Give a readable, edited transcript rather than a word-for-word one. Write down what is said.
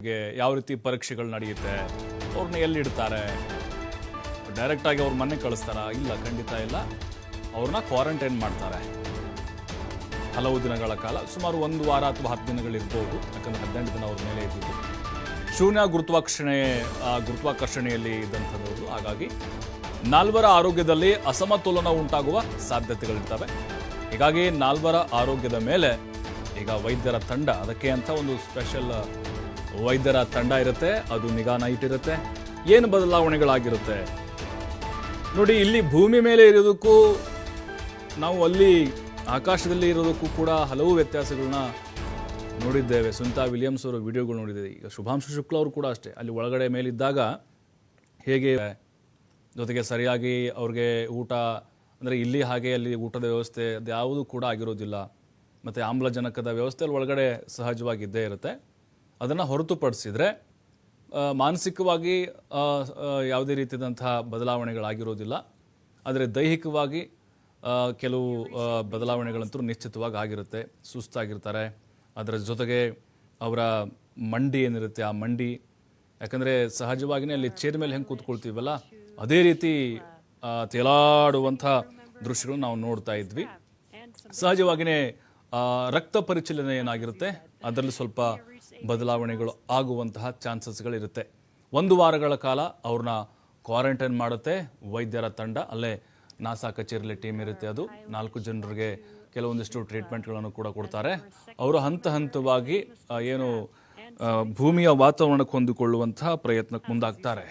ಯಾವ ರೀತಿ ಪರೀಕ್ಷೆಗಳು ನಡೆಯುತ್ತೆ, ಅವ್ರನ್ನ ಎಲ್ಲಿಡ್ತಾರೆ, ಡೈರೆಕ್ಟಾಗಿ ಅವ್ರ ಮನೆ ಕಳಿಸ್ತಾರಾ? ಇಲ್ಲ, ಖಂಡಿತ ಇಲ್ಲ. ಅವ್ರನ್ನ ಕ್ವಾರಂಟೈನ್ ಮಾಡ್ತಾರೆ ಹಲವು ದಿನಗಳ ಕಾಲ, ಸುಮಾರು 1 ವಾರ ಅಥವಾ 10 ದಿನಗಳಿರ್ಬೋದು. ಯಾಕಂದರೆ 18 ದಿನ ಅವ್ರ ಮೇಲೆ ಇದ್ದಿದ್ದು ಶೂನ್ಯ ಗುರುತ್ವಾಕರ್ಷಣೆಯಲ್ಲಿ ಇದ್ದಂಥದ್ದು. ಹಾಗಾಗಿ ನಾಲ್ವರ ಆರೋಗ್ಯದಲ್ಲಿ ಅಸಮತೋಲನ ಉಂಟಾಗುವ ಸಾಧ್ಯತೆಗಳಿರ್ತವೆ. ಹೀಗಾಗಿ ನಾಲ್ವರ ಆರೋಗ್ಯದ ಮೇಲೆ ಈಗ ವೈದ್ಯರ ತಂಡ, ಅದಕ್ಕೆ ಅಂತ ಒಂದು ಸ್ಪೆಷಲ್ ವೈದ್ಯರ ತಂಡ ಇರುತ್ತೆ, ಅದು ನಿಗಾ ನೈಟ್ ಇರುತ್ತೆ. ಏನು ಬದಲಾವಣೆಗಳಾಗಿರುತ್ತೆ ನೋಡಿ. ಇಲ್ಲಿ ಭೂಮಿ ಮೇಲೆ ಇರೋದಕ್ಕೂ ನಾವು ಅಲ್ಲಿ ಆಕಾಶದಲ್ಲಿ ಇರೋದಕ್ಕೂ ಕೂಡ ಹಲವು ವ್ಯತ್ಯಾಸಗಳನ್ನ ನೋಡಿದ್ದೇವೆ. ಸುನಿತಾ ವಿಲಿಯಮ್ಸ್ ಅವರ ವಿಡಿಯೋಗಳು ನೋಡಿದ್ದೇವೆ. ಈಗ ಶುಭಾಂಶು ಶುಕ್ಲ ಅವರು ಕೂಡ ಅಷ್ಟೇ, ಅಲ್ಲಿ ಒಳಗಡೆ ಮೇಲಿದ್ದಾಗ ಹೇಗೆ, ಜೊತೆಗೆ ಸರಿಯಾಗಿ ಅವ್ರಿಗೆ ಊಟ ಅಂದರೆ ಇಲ್ಲಿ ಹಾಗೆ ಅಲ್ಲಿ ಊಟದ ವ್ಯವಸ್ಥೆ ಅದು ಯಾವುದೂ ಕೂಡ ಆಗಿರೋದಿಲ್ಲ. ಮತ್ತು ಆಮ್ಲಜನಕದ ವ್ಯವಸ್ಥೆಯಲ್ಲಿ ಒಳಗಡೆ ಸಹಜವಾಗಿದ್ದೇ ಇರುತ್ತೆ. ಅದನ್ನು ಹೊರತುಪಡಿಸಿದರೆ ಮಾನಸಿಕವಾಗಿ ಯಾವುದೇ ರೀತಿಯಾದಂತಹ ಬದಲಾವಣೆಗಳಾಗಿರೋದಿಲ್ಲ. ಆದರೆ ದೈಹಿಕವಾಗಿ ಕೆಲವು ಬದಲಾವಣೆಗಳಂತೂ ನಿಶ್ಚಿತವಾಗಿ ಆಗಿರುತ್ತೆ. ಸುಸ್ತಾಗಿರ್ತಾರೆ. ಅದರ ಜೊತೆಗೆ ಅವರ ಮಂಡಿ ಏನಿರುತ್ತೆ, ಆ ಮಂಡಿ, ಯಾಕಂದರೆ ಸಹಜವಾಗಿಯೇ ಅಲ್ಲಿ ಚೇರ್ ಮೇಲೆ ಹೆಂಗೆ ಕೂತ್ಕೊಳ್ತೀವಲ್ಲ, ಅದೇ ರೀತಿ ತೇಲಾಡುವಂಥ ದೃಶ್ಯಗಳು ನಾವು ನೋಡ್ತಾ ಇದ್ವಿ. ಸಹಜವಾಗಿಯೇ ರಕ್ತ ಪರಿಚಲನೆ ಏನಾಗಿರುತ್ತೆ ಅದರಲ್ಲಿ ಸ್ವಲ್ಪ ಬದಲಾವಣೆಗಳು ಆಗುವಂತಹ ಚಾನ್ಸಸ್ಗಳಿರುತ್ತೆ. 1 ವಾರಗಳ ಕಾಲ ಅವ್ರನ್ನ ಕ್ವಾರಂಟೈನ್ ಮಾಡುತ್ತೆ ವೈದ್ಯರ ತಂಡ. ಅಲ್ಲೇ ನಾಸಾ ಕಚೇರಿಯಲ್ಲಿ ಟೀಮ್ ಇರುತ್ತೆ. ಅದು 4 ಜನರಿಗೆ ಕೆಲವೊಂದಿಷ್ಟು ಟ್ರೀಟ್ಮೆಂಟ್ಗಳನ್ನು ಕೂಡ ಕೊಡ್ತಾರೆ. ಅವರು ಹಂತ ಹಂತವಾಗಿ ಏನು ಭೂಮಿಯ ವಾತಾವರಣಕ್ಕೆ ಹೊಂದಿಕೊಳ್ಳುವಂತಹ ಪ್ರಯತ್ನಕ್ಕೆ ಮುಂದಾಗ್ತಾರೆ.